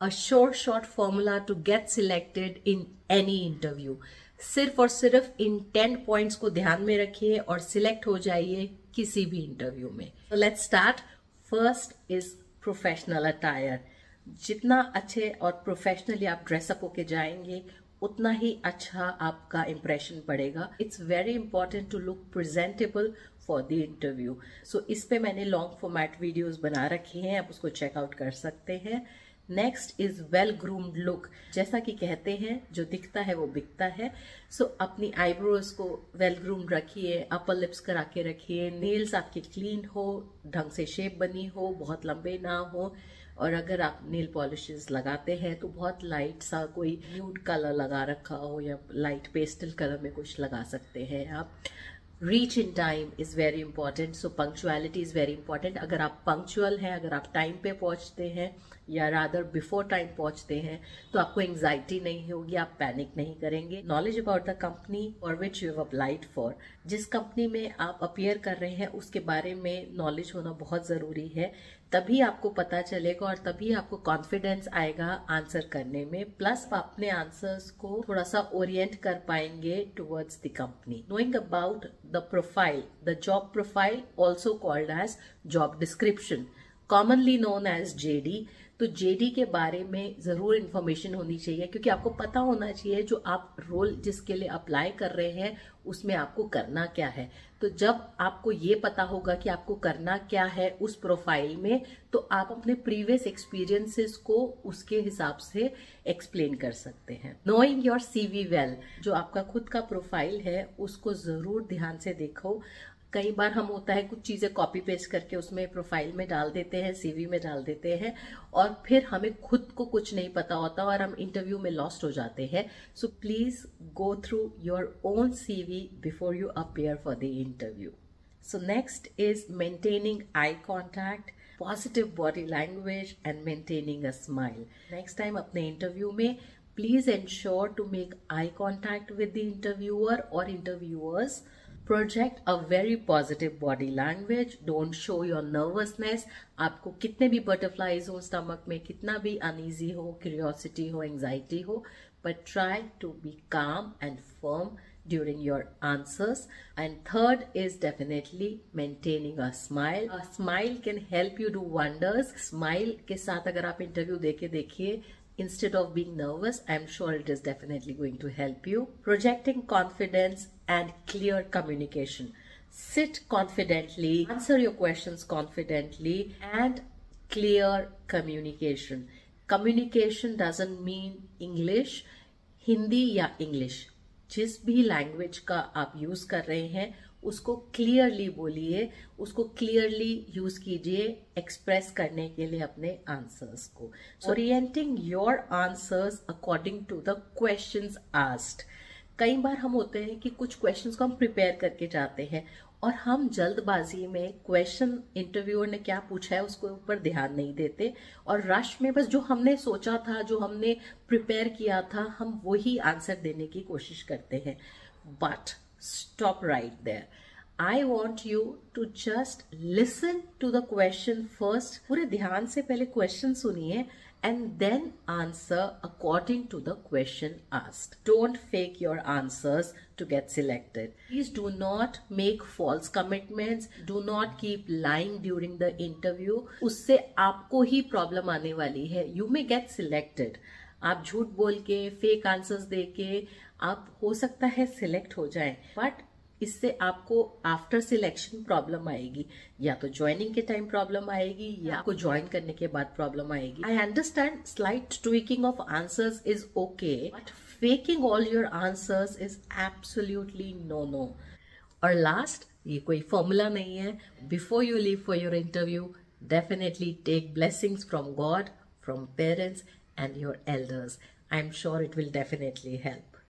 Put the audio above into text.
A short formula to get selected in any interview. सिर्फ और सिर्फ इन 10 पॉइंट्स को ध्यान में रखिए और सिलेक्ट हो जाइए किसी भी इंटरव्यू में. So let's start. First is professional attire. जितना अच्छे और प्रोफेशनली आप ड्रेसअप होके जाएंगे उतना ही अच्छा आपका इम्प्रेशन पड़ेगा. It's very important to look presentable for the interview. So इस पे मैंने लॉन्ग फॉर्मेट वीडियोस बना रखी हैं, आप उसको चेकआउट कर सकते हैं. Next is well groomed look. जैसा कि कहते हैं जो दिखता है वो बिकता है. सो अपनी आईब्रोज को वेल ग्रूम्ड रखिए, अपर लिप्स करा के रखिए, नेल्स आपके क्लीन हो, ढंग से शेप बनी हो, बहुत लंबे ना हो. और अगर आप नेल पॉलिशेस लगाते हैं तो बहुत लाइट सा कोई न्यूड कलर लगा रखा हो या लाइट पेस्टल कलर में कुछ लगा सकते हैं आप. Reach in time is very important. So punctuality is very important. अगर आप पंक्चुअल हैं, अगर आप टाइम पे पहुंचते हैं या रादर बिफोर टाइम पहुंचते हैं तो आपको एंजाइटी नहीं होगी, आप पैनिक नहीं करेंगे. Knowledge about the company for which you have applied for. जिस कंपनी में आप अपीयर कर रहे हैं उसके बारे में नॉलेज होना बहुत जरूरी है. तभी आपको पता चलेगा और तभी आपको कॉन्फिडेंस आएगा आंसर करने में. प्लस आप अपने आंसर्स को थोड़ा सा ओरिएंट कर पाएंगे towards the company. Knowing about the profile, the job profile also called as job description, commonly known as JD. तो जेडी के बारे में जरूर इंफॉर्मेशन होनी चाहिए क्योंकि आपको पता होना चाहिए जो आप रोल जिसके लिए अप्लाई कर रहे हैं उसमें आपको करना क्या है. तो जब आपको ये पता होगा कि आपको करना क्या है उस प्रोफाइल में तो आप अपने प्रीवियस एक्सपीरियंसेस को उसके हिसाब से एक्सप्लेन कर सकते हैं. Knowing your CV well. जो आपका खुद का प्रोफाइल है उसको जरूर ध्यान से देखो. कई बार हम होता है कुछ चीजें कॉपी पेस्ट करके उसमें प्रोफाइल में डाल देते हैं, सीवी में डाल देते हैं और फिर हमें खुद को कुछ नहीं पता होता और हम इंटरव्यू में लॉस्ट हो जाते हैं. So please go through your own CV before you appear for the interview. So next is maintaining eye contact, positive body language and maintaining a smile. Next time अपने इंटरव्यू में please ensure to make eye contact with the interviewer और interviewers. Project a very positive body language. Don't show your nervousness. आपको कितने भी butterflies हो stomach में, कितना भी uneasy हो, curiosity हो, anxiety हो, but try to be calm and firm during your answers. And third is definitely maintaining a smile. A smile can help you do wonders. Smile के साथ अगर आप इंटरव्यू देके देखिए instead of being nervous, I'm sure it is definitely going to help you. Projecting confidence and clear communication. Sit confidently, answer your questions confidently, and clear communication. Communication doesn't mean English, Hindi या English. जिस भी language का आप use कर रहे हैं उसको clearly बोलिए, उसको क्लियरली यूज कीजिए एक्सप्रेस करने के लिए अपने आंसर्स को. Orienting your answers according to the questions asked. कई बार हम होते हैं कि कुछ क्वेश्चंस को हम प्रिपेयर करके जाते हैं और हम जल्दबाजी में क्वेश्चन इंटरव्यूअर ने क्या पूछा है उसके ऊपर ध्यान नहीं देते और रश में बस जो हमने सोचा था, जो हमने प्रिपेयर किया था, हम वही आंसर देने की कोशिश करते हैं. But stop right there. I want you to just listen to the question first. पूरे ध्यान से पहले क्वेश्चन सुनिए and then answer according to the question asked. Don't fake your answers to get selected. Please do not make false commitments. Do not keep lying during the interview. उससे आपको ही problem आने वाली है. You may get selected. आप झूठ बोल के fake answers दे के आप हो सकता है सिलेक्ट हो जाएं, बट इससे आपको आफ्टर सिलेक्शन प्रॉब्लम आएगी. या तो ज्वाइनिंग के टाइम प्रॉब्लम आएगी या आपको ज्वाइन करने के बाद प्रॉब्लम आएगी. I understand slight tweaking of answers is okay, but faking all your answers is absolutely no. और लास्ट, ये कोई फॉर्मूला नहीं है. Before you leave for your interview definitely take blessings from God, from parents and your elders. I'm sure it will definitely help.